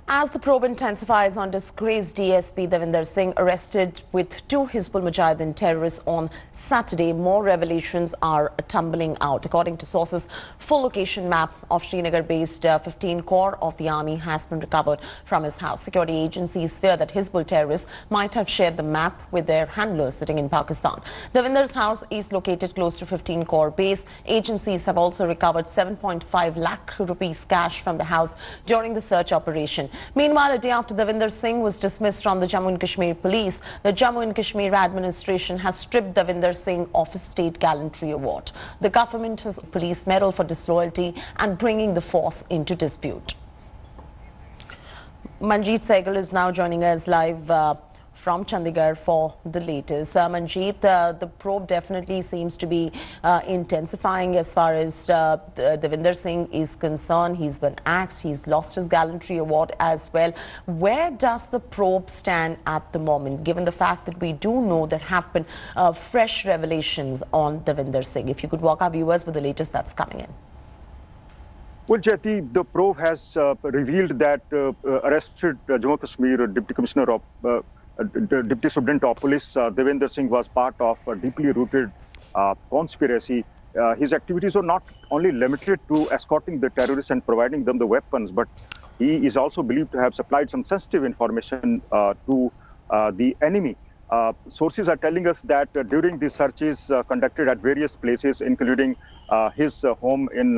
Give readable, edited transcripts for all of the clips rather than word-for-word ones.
As the probe intensifies on disgraced DSP Davinder Singh arrested with two Hizbul Mujahideen terrorists on Saturday, more revelations are tumbling out. According to sources, full location map of Srinagar-based 15 Corps of the army has been recovered from his house. Security agencies fear that Hizbul terrorists might have shared the map with their handlers sitting in Pakistan. Davinder's house is located close to 15 Corps base. Agencies have also recovered 7.5 lakh rupees cash from the house during the search operation. Meanwhile, a day after Davinder Singh was dismissed from the Jammu and Kashmir police, the Jammu and Kashmir administration has stripped Davinder Singh of his State Gallantry Award. The government has a police medal for disloyalty and bringing the force into dispute. Manjeet Sehgal is now joining us live from Chandigarh for the latest. Manjeet, the probe definitely seems to be intensifying as far as Davinder Singh is concerned. He's been axed, he's lost his Gallantry Award as well. Where does the probe stand at the moment, given the fact that we do know there have been fresh revelations on Davinder Singh? If you could walk our viewers with the latest that's coming in. Well, Jyoti, the probe has revealed that arrested Jammu Kashmir Deputy Commissioner of the Deputy Superintendent of Police, Davinder Singh, was part of a deeply rooted conspiracy. His activities were not only limited to escorting the terrorists and providing them the weapons, but he is also believed to have supplied some sensitive information to the enemy. Sources are telling us that during the searches conducted at various places, including his home in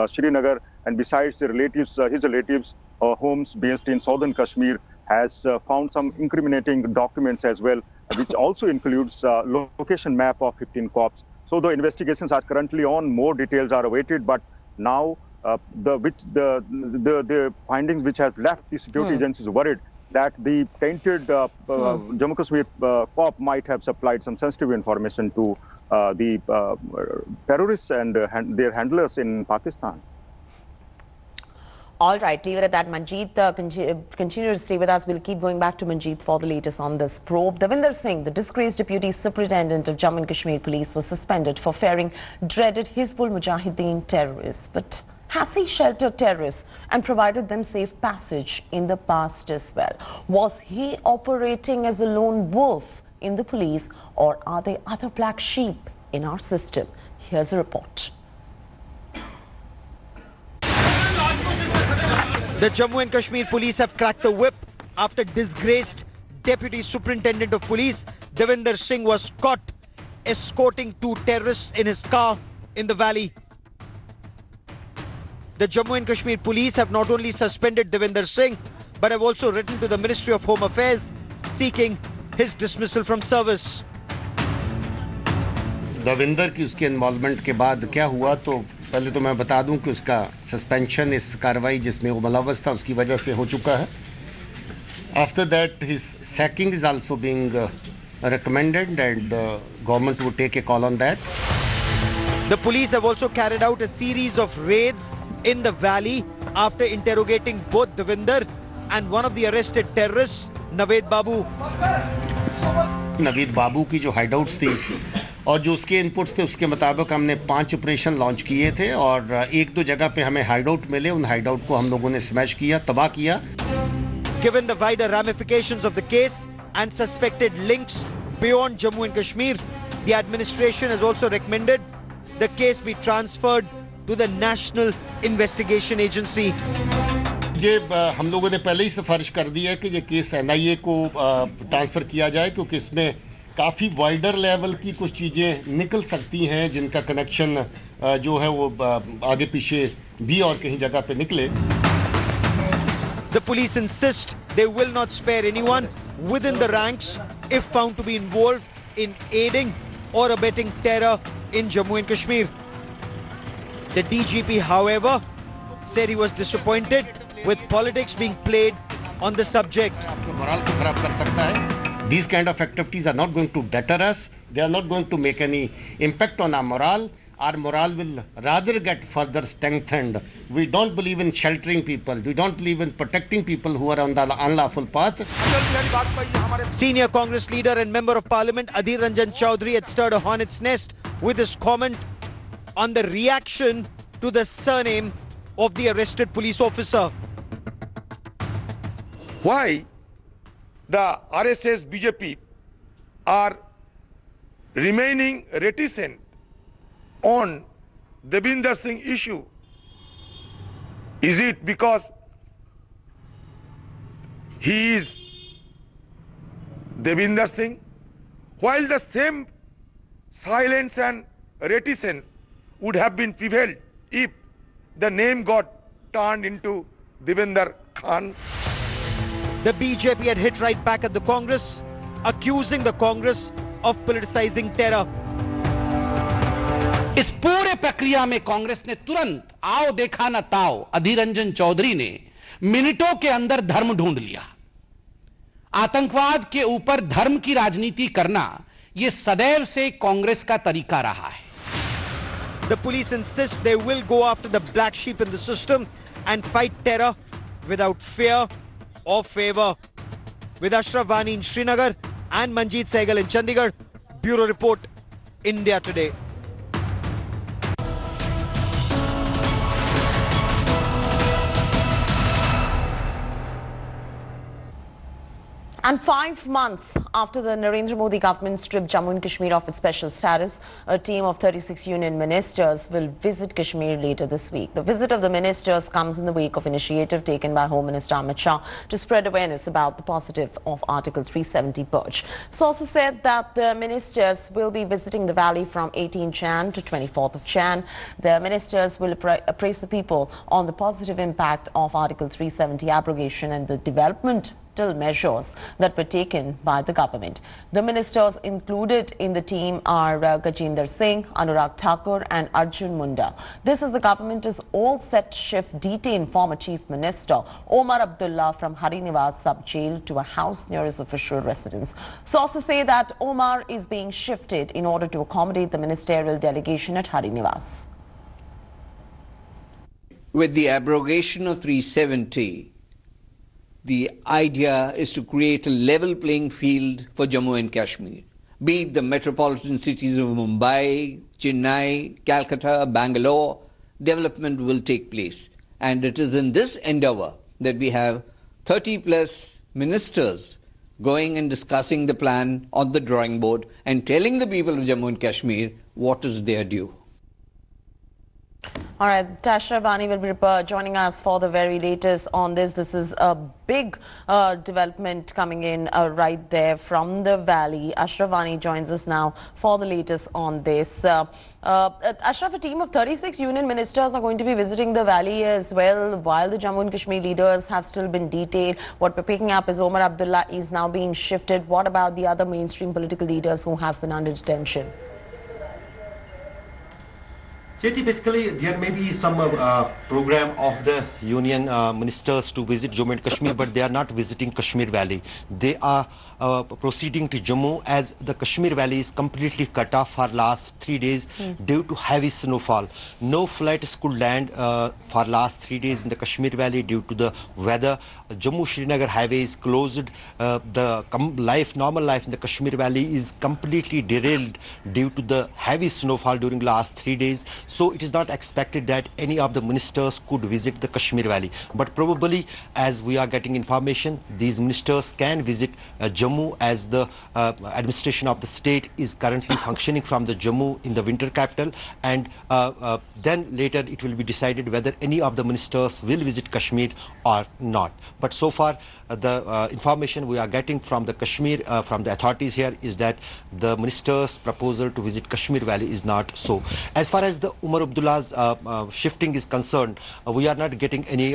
Srinagar, and besides the relatives, his relatives' homes based in southern Kashmir, has found some incriminating documents as well, which also includes location map of 15 Corps. So the investigations are currently on. More details are awaited, but now the findings which have left the security agencies worried that the tainted Jammu Kashmir Corps might have supplied some sensitive information to the terrorists and their handlers in Pakistan. All right, leave it at that. Manjeet, continue to stay with us. We'll keep going back to Manjeet for the latest on this probe. Davinder Singh, the disgraced Deputy Superintendent of Jammu and Kashmir Police, was suspended for ferrying dreaded Hizbul Mujahideen terrorists. But has he sheltered terrorists and provided them safe passage in the past as well? Was he operating as a lone wolf in the police, or are there other black sheep in our system? Here's a report. The Jammu and Kashmir police have cracked the whip after disgraced Deputy Superintendent of Police Davinder Singh was caught escorting two terrorists in his car in the valley. The Jammu and Kashmir police have not only suspended Davinder Singh, but have also written to the Ministry of Home Affairs seeking his dismissal from service. Davinder की उसके involvement के बाद क्या हुआ, तो पहले तो मैं बता दूं कि उसका सस्पेंशन इस कार्रवाई जिसमें वो मुलव्वस था उसकी वजह से हो चुका है. After that, his sacking is also being recommended, and government would take a call on that. The police have also carried out a series of raids in the valley after interrogating both Davinder and one of the arrested terrorists, Naveed Babu. Naveed Babu की जो हाइडआउट्स थी और जो उसके inputs थे, उसके मुताबिक हमने 5 ऑपरेशन लॉन्च किए थे और एक दो जगह पे हमें हाइडआउट मिले. उन हाइडआउट को हम लोगों ने स्मैश किया, तबाह किया. Given the wider ramifications of the case and suspected links beyond Jammu and Kashmir, the administration has also recommended the case be transferred to the National Investigation Agency. ये हम लोगों ने पहले ही सिफारिश कर दी है कि ये केस NIA को ट्रांसफर किया जाए, क्योंकि इसमें काफ़ी वाइडर लेवल की कुछ चीज़ें निकल सकती हैं जिनका कनेक्शन जो है वो आगे पीछे भी और कहीं जगह पे निकले. The police insist they will not spare anyone within the ranks if found to be involved in aiding or abetting terror in Jammu and Kashmir. The DGP, however, said he was disappointed with politics being played on the subject. These kind of activities are not going to deter us. They are not going to make any impact on our morale. Our morale will rather get further strengthened. We don't believe in sheltering people. We don't believe in protecting people who are on the unlawful path. Senior Congress leader and Member of Parliament Adhir Ranjan Chaudhary had stirred a hornet's nest with his comment on the reaction to the surname of the arrested police officer. why the RSS BJP are remaining reticent on Davinder Singh issue. Is it because he is Davinder Singh? While the same silence and reticence would have been prevailed if the name got turned into Davinder Khan. The BJP had hit right back at the Congress, accusing the Congress of politicizing terror. इस पूरे प्रक्रिया में कांग्रेस ने तुरंत आओ देखा न ताओ अधीर रंजन चौधरी ने मिनटों के अंदर धर्म ढूंढ लिया। आतंकवाद के ऊपर धर्म की राजनीति करना यह सदैव से कांग्रेस का तरीका रहा है। The police insist they will go after the black sheep in the system and fight terror without fear or favor. With Ashraf Wani in Srinagar and Manjeet Sehgal in Chandigarh, Bureau Report, India Today. And 5 months after the Narendra Modi government stripped Jammu and Kashmir of its special status, a team of 36 union ministers will visit Kashmir later this week. The visit of the ministers comes in the wake of initiative taken by Home Minister Amit Shah to spread awareness about the positive of Article 370 purge. Sources said that the ministers will be visiting the valley from 18 Jan to 24th of Jan. The ministers will appraise the people on the positive impact of Article 370 abrogation and the development measures that were taken by the government. The ministers included in the team are Davinder Singh, Anurag Thakur and Arjun Munda. This is the government is all set to shift detained former Chief Minister Omar Abdullah from Harinivas sub-jail to a house near his official residence. Sources say that Omar is being shifted in order to accommodate the ministerial delegation at Harinivas. With the abrogation of 370, the idea is to create a level playing field for Jammu and Kashmir. Be it the metropolitan cities of Mumbai, Chennai, Calcutta, Bangalore, development will take place. And it is in this endeavor that we have 30 plus ministers going and discussing the plan on the drawing board and telling the people of Jammu and Kashmir what is their due. All right, Ashraf Wani will be joining us for the very latest on this. This is a big development coming in right there from the valley. Ashraf Wani joins us now for the latest on this. Ashraf, a team of 36 union ministers are going to be visiting the valley as well, while the Jammu and Kashmir leaders have still been detained. What we're picking up is Omar Abdullah is now being shifted. What about the other mainstream political leaders who have been under detention? Jyoti, basically there may be some program of the union ministers to visit Jammu and Kashmir, but they are not visiting Kashmir Valley. They are proceeding to Jammu as the Kashmir Valley is completely cut off for last 3 days due to heavy snowfall. No flights could land for last 3 days in the Kashmir Valley due to the weather. Jammu Srinagar highway is closed. The normal life in the Kashmir Valley is completely derailed due to the heavy snowfall during last 3 days. So it is not expected that any of the ministers could visit the Kashmir Valley. But probably, as we are getting information, these ministers can visit Jammu, as the administration of the state is currently functioning from the Jammu in the winter capital, and then later it will be decided whether any of the ministers will visit Kashmir or not. But so far the information we are getting from the Kashmir, from the authorities here, is that the minister's proposal to visit Kashmir Valley is not so. As far as the Omar Abdullah's shifting is concerned, we are not getting any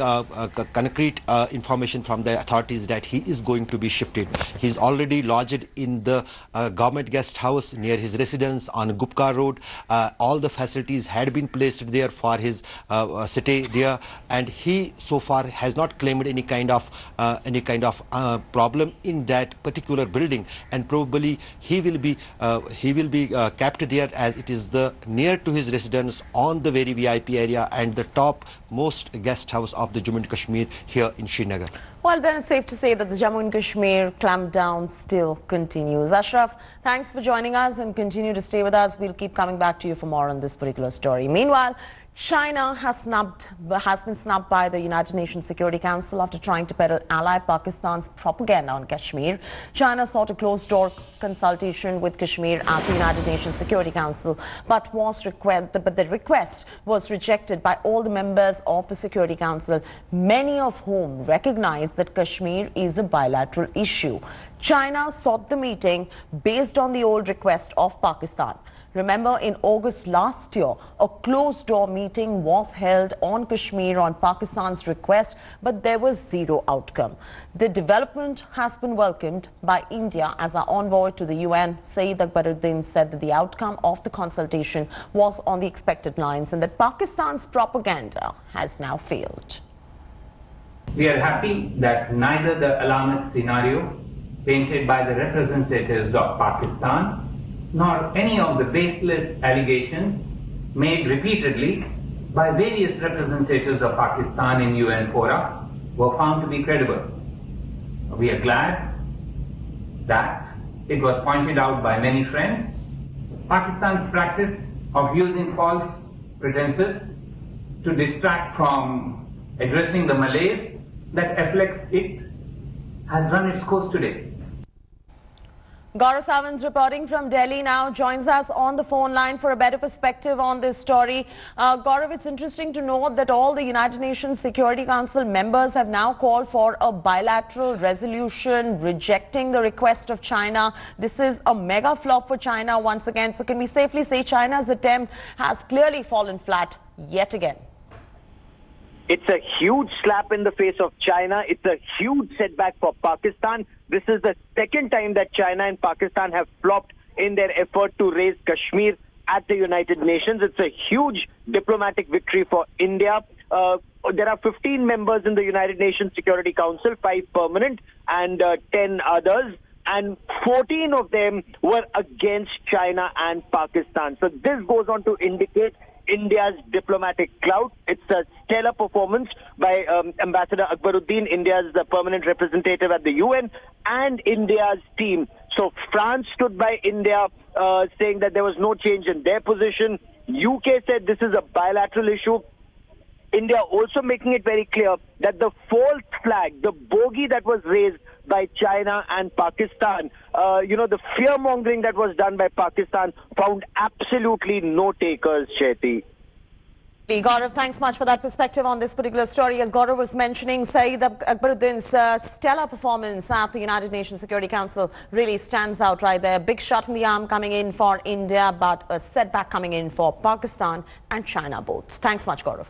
concrete information from the authorities that he is going to be shifted. He is already lodged in the government guest house near his residence on Gupka Road. All the facilities had been placed there for his stay there, and he so far has not claimed any kind of problem in that particular building, and probably he will be kept there, as it is the near to his residence on the very VIP area and the top most guest house of the Jammu and Kashmir here in Srinagar. Well, then it's safe to say that the Jammu and Kashmir clampdown still continues. Ashraf, thanks for joining us and continue to stay with us. We'll keep coming back to you for more on this particular story. Meanwhile, China has been snubbed by the United Nations Security Council after trying to peddle ally Pakistan's propaganda on Kashmir. China sought a closed-door consultation with Kashmir at the United Nations Security Council, but the request was rejected by all the members of the Security Council, many of whom recognize that Kashmir is a bilateral issue. China sought the meeting based on the old request of Pakistan. Remember, in August last year, a closed-door meeting was held on Kashmir on Pakistan's request, but there was zero outcome. The development has been welcomed by India as our envoy to the UN, Saeed Akbaruddin, said that the outcome of the consultation was on the expected lines and that Pakistan's propaganda has now failed. We are happy that neither the alarmist scenario painted by the representatives of Pakistan nor any of the baseless allegations made repeatedly by various representatives of Pakistan in UN fora were found to be credible. We are glad that it was pointed out by many friends. Pakistan's practice of using false pretenses to distract from addressing the malaise that afflicts it has run its course today. Gaurav Sawant reporting from Delhi now joins us on the phone line for a better perspective on this story. Gaurav, it's interesting to note that all the United Nations Security Council members have now called for a bilateral resolution rejecting the request of China. This is a mega flop for China once again. So can we safely say China's attempt has clearly fallen flat yet again? It's a huge slap in the face of China. It's a huge setback for Pakistan. This is the second time that China and Pakistan have flopped in their effort to raise Kashmir at the United Nations. It's a huge diplomatic victory for India. There are 15 members in the United Nations Security Council, 5 permanent and 10 others. And 14 of them were against China and Pakistan. So this goes on to indicate India's diplomatic clout. It's a stellar performance by Ambassador Akbaruddin, India's permanent representative at the UN, and India's team. So France stood by India, saying that there was no change in their position. UK said this is a bilateral issue. India also making it very clear that the false flag, the bogey that was raised by China and Pakistan, the fear-mongering that was done by Pakistan found absolutely no takers, Chaiti. Gaurav, thanks much for that perspective on this particular story. As Gaurav was mentioning, Saeed Akbaruddin's stellar performance at the United Nations Security Council really stands out right there. Big shot in the arm coming in for India, but a setback coming in for Pakistan and China both. Thanks much, Gaurav.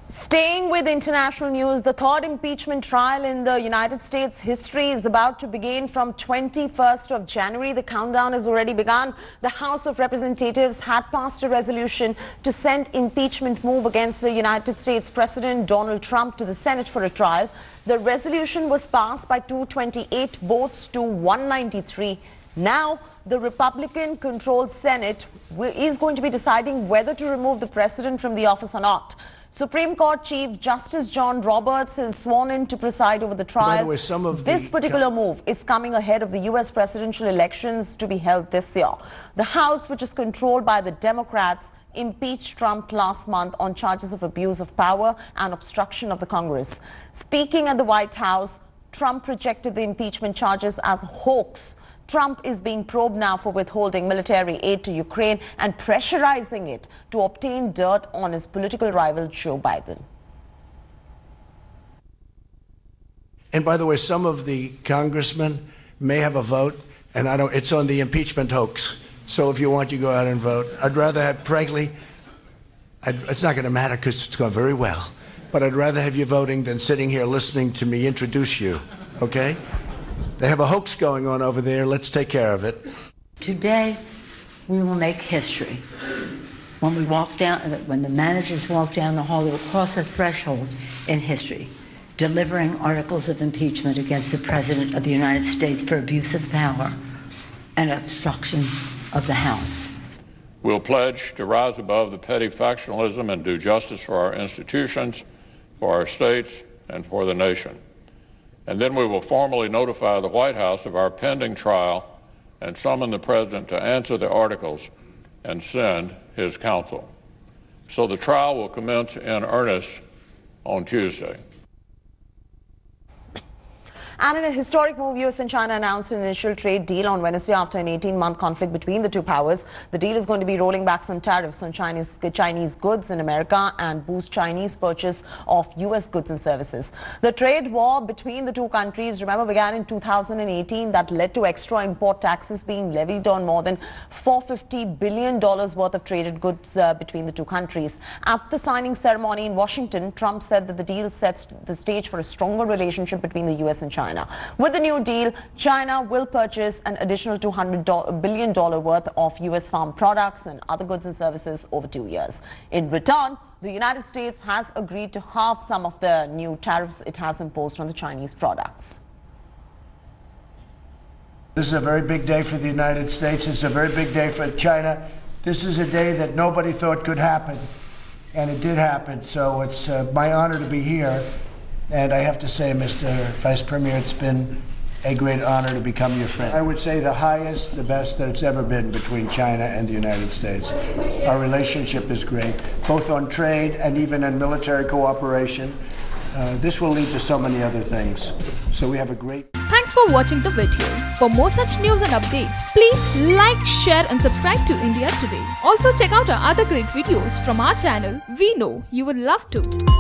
Staying with international news, the third impeachment trial in the United States history is about to begin from 21st of January. The countdown has already begun. The House of Representatives had passed a resolution to send impeachment move against the United States President Donald Trump to the Senate for a trial. The resolution was passed by 228 votes to 193. Now, the Republican-controlled Senate is going to be deciding whether to remove the president from the office or not. Supreme Court Chief Justice John Roberts is sworn in to preside over the trial. By the way, this particular move is coming ahead of the U.S. presidential elections to be held this year. The House, which is controlled by the Democrats, impeached Trump last month on charges of abuse of power and obstruction of the Congress. Speaking at the White House, Trump rejected the impeachment charges as a hoax. Trump is being probed now for withholding military aid to Ukraine and pressurizing it to obtain dirt on his political rival Joe Biden. And by the way, some of the congressmen may have a vote, and it's on the impeachment hoax. So if you want, you go out and vote. I'd rather have, frankly, it's not going to matter because it's going very well, but I'd rather have you voting than sitting here listening to me introduce you, okay? They have a hoax going on over there. Let's take care of it. Today, we will make history. When we walk down, when the managers walk down the hall, we'll cross a threshold in history. delivering articles of impeachment against the President of the United States for abuse of power and obstruction of the House. We'll pledge to rise above the petty factionalism and do justice for our institutions, for our states, and for the nation. And then we will formally notify the White House of our pending trial and summon the President to answer the articles and send his counsel. So the trial will commence in earnest on Tuesday. And in a historic move, US and China announced an initial trade deal on Wednesday after an 18-month conflict between the two powers. The deal is going to be rolling back some tariffs on Chinese goods in America and boost Chinese purchase of US goods and services. The trade war between the two countries, remember, began in 2018. That led to extra import taxes being levied on more than $450 billion worth of traded goods between the two countries. At the signing ceremony in Washington, Trump said that the deal sets the stage for a stronger relationship between the US and China. With the new deal, China will purchase an additional $200 billion worth of US farm products and other goods and services over 2 years. In return, the United States has agreed to halve some of the new tariffs it has imposed on the Chinese products. This is a very big day for the United States. It's a very big day for China. This is a day that nobody thought could happen, and it did happen. So it's my honor to be here. And I have to say, Mr. Vice Premier, it's been a great honor to become your friend. I would say the highest, the best that it's ever been between China and the United States. Our relationship is great, both on trade and even in military cooperation. This will lead to so many other things. So we have a great... Thanks for watching the video. For more such news and updates, please like, share and subscribe to India Today. Also check out our other great videos from our channel. We know you will love to.